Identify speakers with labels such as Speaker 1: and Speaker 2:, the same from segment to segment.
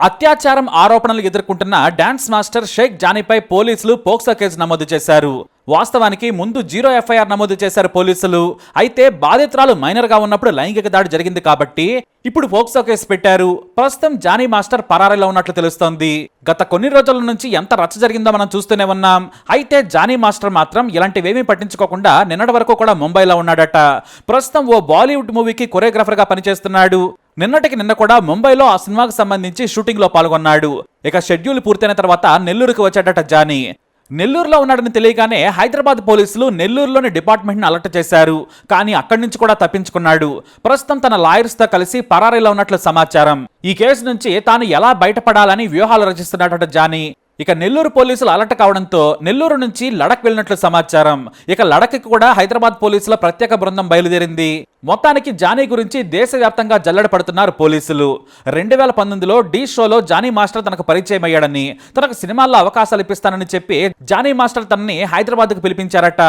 Speaker 1: అత్యాచారం ఆరోపణలు ఎదుర్కొంటున్న డాన్స్ మాస్టర్ షేక్ జానీపై పోలీసులు పోక్సో కేసు నమోదు చేశారు. వాస్తవానికి ముందు 0 ఎఫ్ఐఆర్ నమోదు చేశారు పోలీసులు. అయితే బాధితురాలు మైనర్ గా ఉన్నప్పుడు లైంగిక దాడి జరిగింది కాబట్టి ఇప్పుడు పోక్సో కేసు పెట్టారు. ప్రస్తుతం జానీ మాస్టర్ పరారీలో ఉన్నట్లు తెలుస్తోంది. గత కొన్ని రోజుల నుంచి ఎంత రచ్చ జరిగిందో మనం చూస్తూనే ఉన్నాం. అయితే జానీ మాస్టర్ మాత్రం ఇలాంటివేమీ పట్టించుకోకుండా నిన్నటి వరకు కూడా ముంబైలో ఉన్నాడట. ప్రస్తుతం ఓ బాలీవుడ్ మూవీకి కొరియోగ్రాఫర్ గా పనిచేస్తున్నాడు. నిన్నటికి నిన్న కూడా ముంబైలో ఆ సినిమాకు సంబంధించి షూటింగ్ లో పాల్గొన్నాడు. ఇక షెడ్యూల్ పూర్తయిన తర్వాత నెల్లూరుకు వచ్చాడట జానీ. నెల్లూరులో ఉన్నాడని తెలియగానే హైదరాబాద్ పోలీసులు నెల్లూరులోని డిపార్ట్మెంట్ని అలర్ట్ చేశారు. కానీ అక్కడి నుంచి కూడా తప్పించుకున్నాడు. ప్రస్తుతం తన లాయర్స్ తో కలిసి పరారీలో ఉన్నట్లు సమాచారం. ఈ కేసు నుంచి తాను ఎలా బయటపడాలని వ్యూహాలు రచిస్తున్నాడట జానీ. ఇక నెల్లూరు పోలీసులు అలర్ట్ కావడంతో నెల్లూరు నుంచి లడక్ వెళ్ళినట్లు సమాచారం. ఇక లడక్ కూడా హైదరాబాద్ పోలీసుల ప్రత్యేక బృందం బయలుదేరింది. మొత్తానికి జానీ గురించి దేశవ్యాప్తంగా జల్లెడ పడుతున్నారు పోలీసులు. 2019లో డి షోలో జానీ మాస్టర్ తనకు పరిచయం అయ్యాడని, తనకు సినిమాల్లో అవకాశాలు ఇప్పిస్తానని చెప్పి జానీ మాస్టర్ తనని హైదరాబాద్కు పిలిపించారట.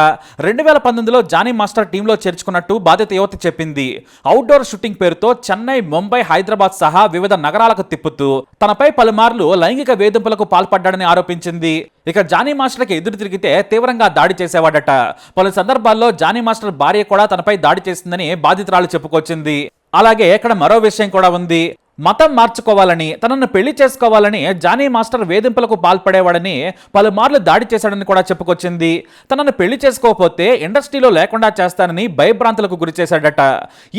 Speaker 1: 2019లో జానీ మాస్టర్ టీంలో చేర్చుకున్నట్టు బాధిత యువతి చెప్పింది. అవుట్డోర్ షూటింగ్ పేరుతో చెన్నై, ముంబై, హైదరాబాద్ సహా వివిధ నగరాలకు తిప్పుతూ తనపై పలుమార్లు లైంగిక వేధింపులకు పాల్పడ్డాడని ఆరోపించింది. ఇక జానీ మాస్టర్కి ఎదురు తిరిగితే తీవ్రంగా దాడి చేసేవాడట. పలు సందర్భాల్లో జానీ మాస్టర్ భార్య కూడా తనపై దాడి చేసిందని బాధితురాలు చెప్పుకొచ్చింది. అలాగే ఇక్కడ మరో విషయం కూడా ఉంది. మతం మార్చుకోవాలని, తనను పెళ్లి చేసుకోవాలని జానీ మాస్టర్ వేధింపులకు పాల్పడేవాడని, పలుమార్లు దాడి చేశాడని కూడా చెప్పుకొచ్చింది. తనను పెళ్లి చేసుకోకపోతే ఇండస్ట్రీలో లేకుండా చేస్తానని భయభ్రాంతులకు గురి చేశాడట.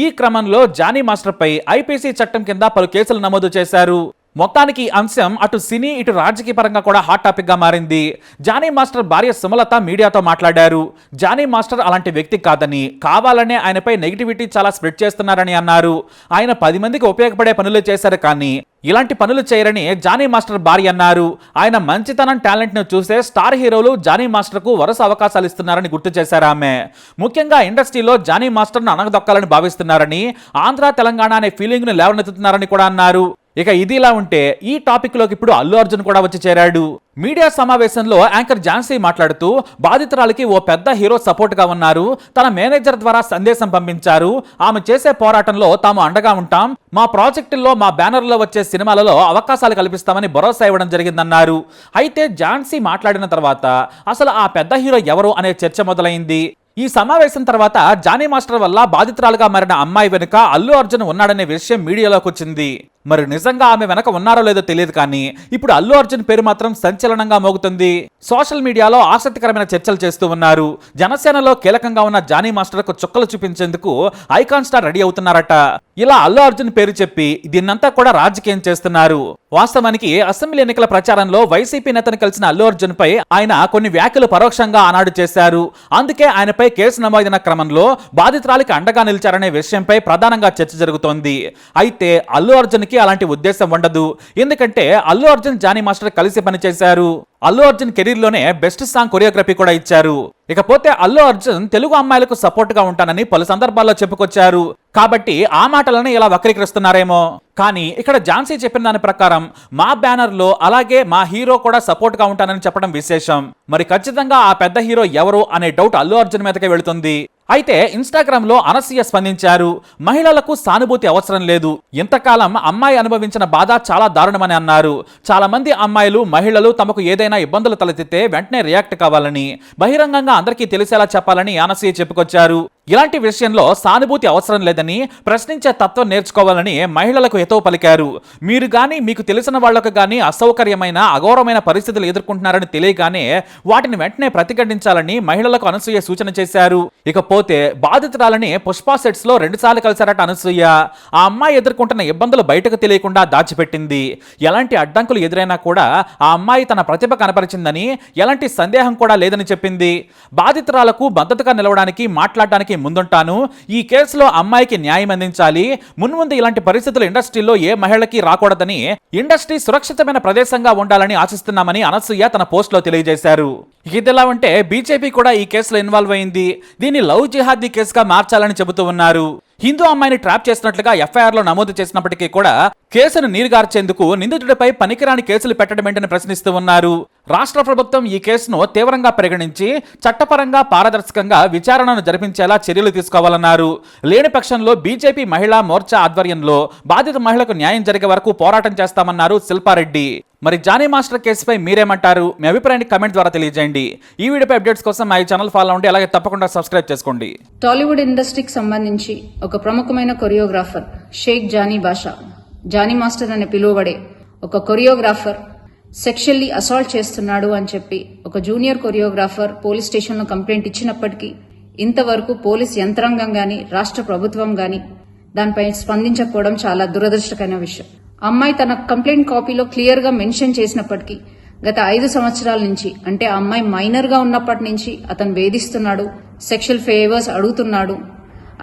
Speaker 1: ఈ క్రమంలో జానీ మాస్టర్పై ఐపీసీ చట్టం కింద పలు కేసులు నమోదు చేశారు. మొత్తానికి ఈ అంశం అటు సినీ ఇటు రాజకీయ పరంగా కూడా హాట్ టాపిక్ గా మారింది. జానీ మాస్టర్ భార్య సుమలత మీడియాతో మాట్లాడారు. జానీ మాస్టర్ అలాంటి వ్యక్తి కాదని, కావాలనే ఆయనపై నెగిటివిటీ చాలా స్ప్రెడ్ చేస్తున్నారని అన్నారు. ఆయన 10 మందికి ఉపయోగపడే పనులు చేశారు కానీ ఇలాంటి పనులు చేయరని జానీ మాస్టర్ భార్య అన్నారు. ఆయన మంచితనం, టాలెంట్ ను చూసే స్టార్ హీరోలు జానీ మాస్టర్ కు వరుస అవకాశాలు ఇస్తున్నారని గుర్తు చేశారు ఆమె. ముఖ్యంగా ఇండస్ట్రీలో జానీ మాస్టర్ ను అణగదొక్కాలని భావిస్తున్నారని, ఆంధ్ర తెలంగాణ అనే ఫీలింగ్ ను లేవనెత్తుతున్నారని కూడా అన్నారు. ఇక ఇది ఇలా ఉంటే ఈ టాపిక్ లోకి ఇప్పుడు అల్లు అర్జున్ కూడా వచ్చి చేరాడు. మీడియా సమావేశంలో యాంకర్ ఝాన్సీ మాట్లాడుతూ బాధితురాలికి ఓ పెద్ద హీరో సపోర్ట్ గా ఉన్నారు. తన మేనేజర్ ద్వారా సందేశం పంపించారు. ఆమె చేసే పోరాటంలో తాము అండగా ఉంటాం. మా ప్రాజెక్టుల్లో, మా బ్యానర్లో వచ్చే సినిమాలలో అవకాశాలు కల్పిస్తామని భరోసా ఇవ్వడం జరిగిందన్నారు. అయితే ఝాన్సీ మాట్లాడిన తర్వాత అసలు ఆ పెద్ద హీరో ఎవరు అనే చర్చ మొదలైంది. ఈ సమావేశం తర్వాత జానీ మాస్టర్ వల్ల బాధితురాలుగా మారిన అమ్మాయి వెనుక అల్లు అర్జున్ ఉన్నాడనే విషయం మీడియాలోకి వచ్చింది. మరి నిజంగా ఆమె వెనక ఉన్నారో లేదో తెలియదు కానీ ఇప్పుడు అల్లు అర్జున్ పేరు మాత్రం సంచలనంగా మోగుతుంది. సోషల్ మీడియాలో ఆసక్తికరమైన చర్చలు చేస్తూ ఉన్నారు. జనసేనలో కీలకంగా ఉన్న జానీ మాస్టర్ కు చుక్కలు చూపించేందుకు ఐకాన్ స్టార్ రెడీ అవుతున్నారట. ఇలా అల్లు అర్జున్ పేరు చెప్పి దీన్నంతా కూడా రాజకీయం చేస్తున్నారు. వాస్తవానికి అసెంబ్లీ ఎన్నికల ప్రచారంలో వైసీపీ నేతను కలిసిన అల్లు అర్జున్ పై ఆయన కొన్ని వ్యాఖ్యలు పరోక్షంగా ఆనాడు చేశారు. అందుకే ఆయనపై కేసు నమోదైన క్రమంలో బాధితురాలికి అండగా నిలిచారనే విషయంపై ప్రధానంగా చర్చ జరుగుతోంది. అయితే అల్లు అర్జున్ అలాంటి ఉద్దేశం ఉండదు. ఎందుకంటే అల్లు అర్జున్ జానీ మాస్టర్ కలిసి పనిచేశారు. అల్లు అర్జున్ కెరీర్ లోనే బెస్ట్ సాంగ్ కొరియోగ్రఫీ కూడా ఇచ్చారు. ఇకపోతే అల్లు అర్జున్ తెలుగు అమ్మాయిలకు సపోర్ట్ గా ఉంటానని పలు సందర్భాల్లో చెప్పుకొచ్చారు. కాబట్టి ఆ మాటలను ఇలా వక్రీకరిస్తున్నారేమో. కానీ ఇక్కడ ఝాన్సీ చెప్పిన దాని ప్రకారం మా బ్యానర్ లో అలాగే మా హీరో కూడా సపోర్ట్ గా ఉంటానని చెప్పడం విశేషం. మరి ఖచ్చితంగా ఆ పెద్ద హీరో ఎవరు అనే డౌట్ అల్లు అర్జున్ మీదకే వెళుతుంది. అయితే ఇన్స్టాగ్రామ్ లో అనసూయ స్పందించారు. మహిళలకు సానుభూతి అవసరం లేదు. ఇంతకాలం అమ్మాయి అనుభవించిన బాధ చాలా దారుణమని అన్నారు. చాలా మంది అమ్మాయిలు, మహిళలు తమకు ఏదైనా ఇబ్బందులు తలెత్తితే వెంటనే రియాక్ట్ కావాలని, బహిరంగంగా అందరికీ తెలిసేలా చెప్పాలని అనసూయ చెప్పుకొచ్చారు. ఇలాంటి విషయంలో సానుభూతి అవసరం లేదని, ప్రశ్నించే తత్వం నేర్చుకోవాలని మహిళలకు హితవు పలికారు. మీరు గాని మీకు తెలిసిన వాళ్లకు గాని అసౌకర్యమైన, అగౌరవమైన పరిస్థితులు ఎదుర్కొంటున్నారని తెలియగానే వాటిని వెంటనే ప్రతిఘటించాలని మహిళలకు అనసూయ సూచన చేశారు. ఇకపోతే బాధితురాలని పుష్ప సెట్స్ లో 2 సార్లు కలిశారట అనసూయ. ఆ అమ్మాయి ఎదుర్కొంటున్న ఇబ్బందులు బయటకు తెలియకుండా దాచిపెట్టింది. ఎలాంటి అడ్డంకులు ఎదురైనా కూడా ఆ అమ్మాయి తన ప్రతిభ కనపరిచిందని, ఎలాంటి సందేహం కూడా లేదని చెప్పింది. బాధితురాలకు మద్దతుగా నిలవడానికి, మాట్లాడడానికి ముందుంటాను. ఈ కేసులో అమ్మాయికి న్యాయం అందించాలి. మున్ముందు ఇలాంటి పరిస్థితులు ఇండస్ట్రీలో ఏ మహిళకి రాకూడదని, ఇండస్ట్రీ సురక్షితమైన ప్రదేశంగా ఉండాలని ఆశిస్తున్నామని అనసూయ తన పోస్ట్ లో తెలియజేశారు. ఇదిలా ఉంటే బీజేపీ కూడా ఈ కేసులో ఇన్వాల్వ్ అయింది. దీన్ని లవ్ జిహాదీ కేసుగా మార్చాలని చెబుతూ ఉన్నారు. హిందూ అమ్మాయిని ట్రాప్ చేసినట్లుగా ఎఫ్ఐఆర్ లో నమోదు చేసినప్పటికీ కూడా కేసును నీరుగార్చేందుకు నిందితుడిపై పనికిరాని కేసులు పెట్టడం ఏంటని ప్రశ్నిస్తూ ఉన్నారు. రాష్ట్ర ప్రభుత్వం ఈ కేసును తీవ్రంగా పరిగణించి చట్టపరంగా పారదర్శకంగా విచారణను జరిపించేలా చర్యలు తీసుకోవాలన్నారు. లేని పక్షంలో బీజేపీ మహిళా మోర్చా ఆధ్వర్యంలో బాధిత మహిళకు న్యాయం జరిగే వరకు పోరాటం చేస్తామన్నారు శిల్పారెడ్డి. మరి జానీ మాస్టర్ కేసుపై మీరేమంటారు? మీ అభిప్రాయాన్ని కమెంట్ ద్వారా తెలియజేయండి. ఈ వీడియోపై అప్డేట్స్ కోసం మా ఈ ఛానల్ ఫాలో అవ్వండి, అలాగే తప్పకుండా సబ్స్క్రైబ్ చేసుకోండి.
Speaker 2: టాలీవుడ్ ఇండస్ట్రీకి సంబంధించి ఒక ప్రముఖమైన కొరియోగ్రాఫర్ షేక్ జానీ బాషా, జానీ మాస్టర్ అని పిలువబడే ఒక కొరియోగ్రాఫర్ సెక్షువల్లీ అసాల్ట్ చేస్తున్నాడు అని చెప్పి ఒక జూనియర్ కొరియోగ్రాఫర్ పోలీస్ స్టేషన్లో కంప్లైంట్ ఇచ్చినప్పటికీ ఇంతవరకు పోలీస్ యంత్రాంగం గాని రాష్ట్ర ప్రభుత్వం గాని దానిపై స్పందించకపోవడం చాలా దురదృష్టకరమైన విషయం. అమ్మాయి తన కంప్లైంట్ కాపీలో క్లియర్ గా మెన్షన్ చేసినప్పటికీ గత 5 సంవత్సరాల నుంచి, అంటే ఆ అమ్మాయి మైనర్ గా ఉన్నప్పటి నుంచి అతను వేధిస్తున్నాడు, సెక్షువల్ ఫేవర్స్ అడుగుతున్నాడు,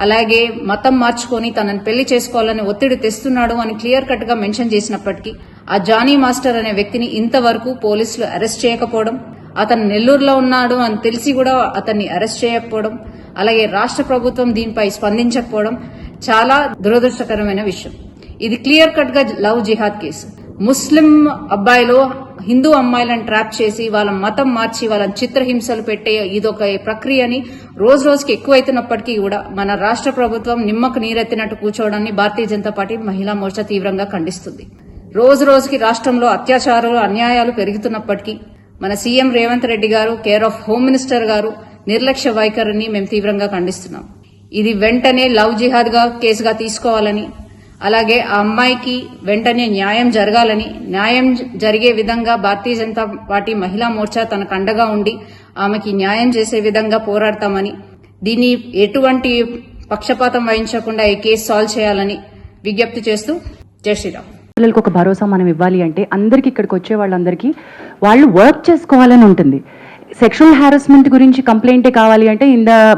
Speaker 2: అలాగే మతం మార్చుకొని తనని పెళ్లి చేసుకోవాలని ఒత్తిడి తెస్తున్నాడు అని క్లియర్ కట్ గా మెన్షన్ చేసినప్పటికీ ఆ జానీ మాస్టర్ అనే వ్యక్తిని ఇంతవరకు పోలీసులు అరెస్ట్ చేయకపోవడం, అతను నెల్లూరులో ఉన్నాడు అని తెలిసి కూడా అతన్ని అరెస్ట్ చేయకపోవడం, అలాగే రాష్ట్ర ప్రభుత్వం దీనిపై స్పందించకపోవడం చాలా దురదృష్టకరమైన విషయం. ఇది క్లియర్ కట్ గా లవ్ జిహాద్ కేసు. ముస్లిం అబ్బాయిలు హిందూ అమ్మాయిలను ట్రాప్ చేసి వాళ్ళ మతం మార్చి వాళ్ళని చిత్రహింసలు పెట్టే ఇదొక ప్రక్రియని రోజు రోజుకి ఎక్కువైతున్నప్పటికీ కూడా మన రాష్ట్ర ప్రభుత్వం నిమ్మకు నీరెత్తినట్టు కూర్చోవడాన్ని భారతీయ జనతా పార్టీ మహిళా మోర్చా తీవ్రంగా ఖండిస్తుంది. రోజు రోజుకి రాష్ట్రంలో అత్యాచారాలు అన్యాయాలు పెరుగుతున్నప్పటికీ మన సీఎం రేవంత్ రెడ్డి గారు, కేర్ ఆఫ్ హోమ్ మినిస్టర్ గారు నిర్లక్ష్య వైఖరిని మేము తీవ్రంగా ఖండిస్తున్నాం. ఇది వెంటనే లవ్ జిహాద్ గా కేసుగా తీసుకోవాలని, అలాగే ఆ అమ్మాయికి వెంటనే న్యాయం జరగాలని, న్యాయం జరిగే విధంగా భారతీయ జనతా పార్టీ మహిళా మోర్చా తనకు అండగా ఉండి ఆమెకి న్యాయం చేసే విధంగా పోరాడతామని, దీన్ని ఎటువంటి పక్షపాతం వహించకుండా ఈ కేసు సాల్వ్ చేయాలని విజ్ఞప్తి చేస్తూ జై శ్రీరామ్.
Speaker 3: పిల్లలకు ఒక భరోసా మనం ఇవ్వాలి అంటే అందరికీ ఇక్కడికి వచ్చే వాళ్ళందరికీ వాళ్ళు వర్క్ చేసుకోవాలని ఉంటుంది. సెక్షువల్ హారాస్మెంట్ గురించి కంప్లైంటే కావాలి అంటే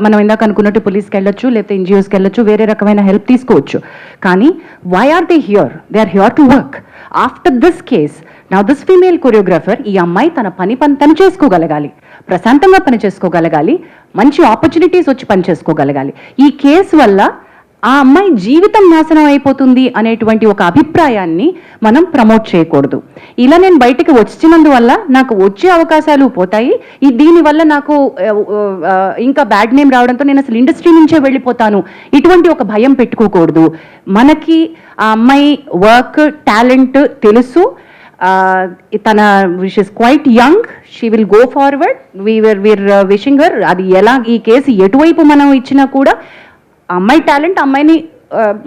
Speaker 3: మనం ఇందాక అనుకున్నట్టు పోలీస్కి వెళ్ళొచ్చు, లేకపోతే ఎన్జిఓస్కి వెళ్ళొచ్చు, వేరే రకమైన హెల్ప్ తీసుకోవచ్చు. కానీ why are they here? They are here to work. After this case now this female choreographer, ఈ అమ్మాయి తన పని చేసుకోగలగాలి, ప్రశాంతంగా పని చేసుకోగలగాలి, మంచి ఆపర్చునిటీస్ వచ్చి పని చేసుకోగలగాలి. ఈ కేసు వల్ల ఆ అమ్మాయి జీవితం నాశనం అయిపోతుంది అనేటువంటి ఒక అభిప్రాయాన్ని మనం ప్రమోట్ చేయకూడదు. ఇలా నేను బయటకు వచ్చినందువల్ల నాకు వచ్చే అవకాశాలు పోతాయి, దీనివల్ల నాకు ఇంకా బ్యాడ్ నేమ్ రావడంతో నేను అసలు ఇండస్ట్రీ నుంచే వెళ్ళిపోతాను, ఇటువంటి ఒక భయం పెట్టుకోకూడదు. మనకి ఆ అమ్మాయి వర్క్ టాలెంట్ తెలుసు, తన she's quite young, she will go forward, we're wishing her. అది ఎలా ఈ కేసు ఎటువైపు మనం ఇచ్చినా కూడా అమ్మాయి టాలెంట్ అమ్మాయిని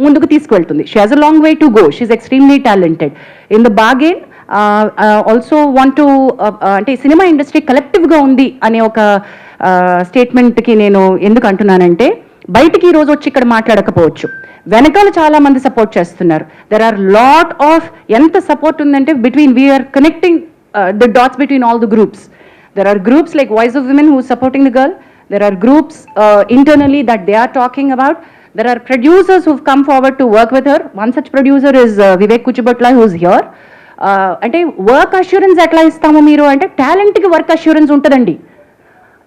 Speaker 3: ముందుకు తీసుకువెళ్తుంది. She has a long way to go, she's extremely talented. In the bargain also want to, అంటే సినిమా ఇండస్ట్రీ కలెక్టివ్గా ఉంది అనే ఒక స్టేట్మెంట్కి నేను ఎందుకు అంటున్నానంటే, బయటికి ఈరోజు వచ్చి ఇక్కడ మాట్లాడకపోవచ్చు, వెనకాల చాలా మంది సపోర్ట్ చేస్తున్నారు. దెర్ ఆర్ లాట్ ఆఫ్, ఎంత సపోర్ట్ ఉందంటే we're connecting the dots between all the groups. There are groups like voice of women who supporting the girl. There are groups internally that they are talking about. There are producers who've come forward to work with her. One such producer is Vivek Kuchibatla, who's here. Ante work assurance etla istamo meeru ante talent ki work assurance untadandi.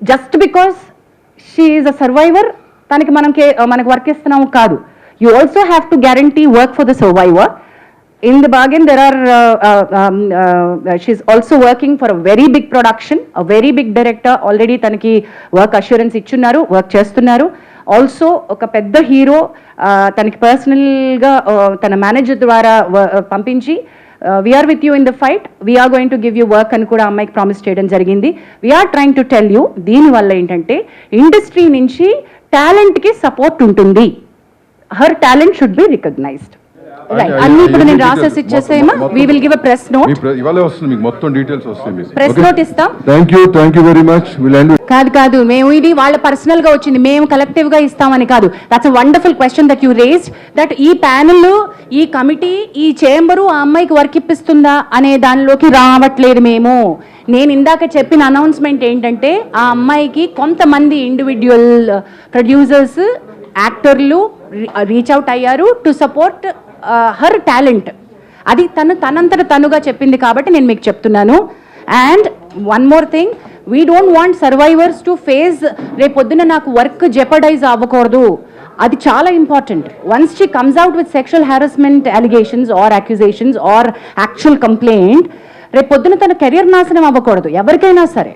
Speaker 3: Just because she is a survivor taniki manaku work istunnam kaadu. You also have to guarantee work for the survivor. In the bargain, there are she's also working for a very big production, a very big director. Already tanaki work assurance ichunnaru, work chestunnaru. Also oka pedda hero tanaki personal ga tana manager dwara pampinchi, we are with you in the fight, we are going to give you work అని కూడా అమ్మాయికి promise చేయడం జరిగింది. we are trying to tell you, దీనివల్ల ఏంటంటే industry నుంచి టాలెంట్కి support ఉంటుంది. her talent should be recognized. అన్ని ఇప్పుడు నేను రాసేసి ఇచ్చేసేమా, we will give a press note.
Speaker 4: ఇవాళ వస్తుంది మీకు మొత్తం డీటెయిల్స్ వస్తాయి.
Speaker 3: ప్రెస్ నోట్ ఇస్తాం.
Speaker 4: Thank you very much.
Speaker 3: కాదు మేము ఇది వాళ్ళ పర్సనల్ గా వచ్చింది, మేము కలెక్టివ్ గా ఇస్తామని కాదు. That's a wonderful question that you raised, that ఈ ప్యానెల్, ఈ కమిటీ, ఈ చేంబరు ఆ అమ్మాయికి వర్క్ ఇప్పిస్తుందా అనే దానిలోకి రావట్లేదు మేము. నేను ఇందాక చెప్పిన అనౌన్స్మెంట్ ఏంటంటే, ఆ అమ్మాయికి కొంతమంది ఇండివిజువల్ ప్రొడ్యూసర్స్, యాక్టర్లు రీచ్ అవుట్ అయ్యారు టు సపోర్ట్ హర్ టాలెంట్. అది తనంతట తనుగా చెప్పింది కాబట్టి నేను మీకు చెప్తున్నాను. And one more thing, we don't want survivors to face రేపొద్దున నాకు వర్క్ జెపడైజ్ అవ్వకూడదు, అది చాలా important. Once she comes out with sexual harassment allegations or accusations or actual complaint, రేపు పొద్దున తన కెరియర్ నాశనం అవ్వకూడదు ఎవరికైనా సరే.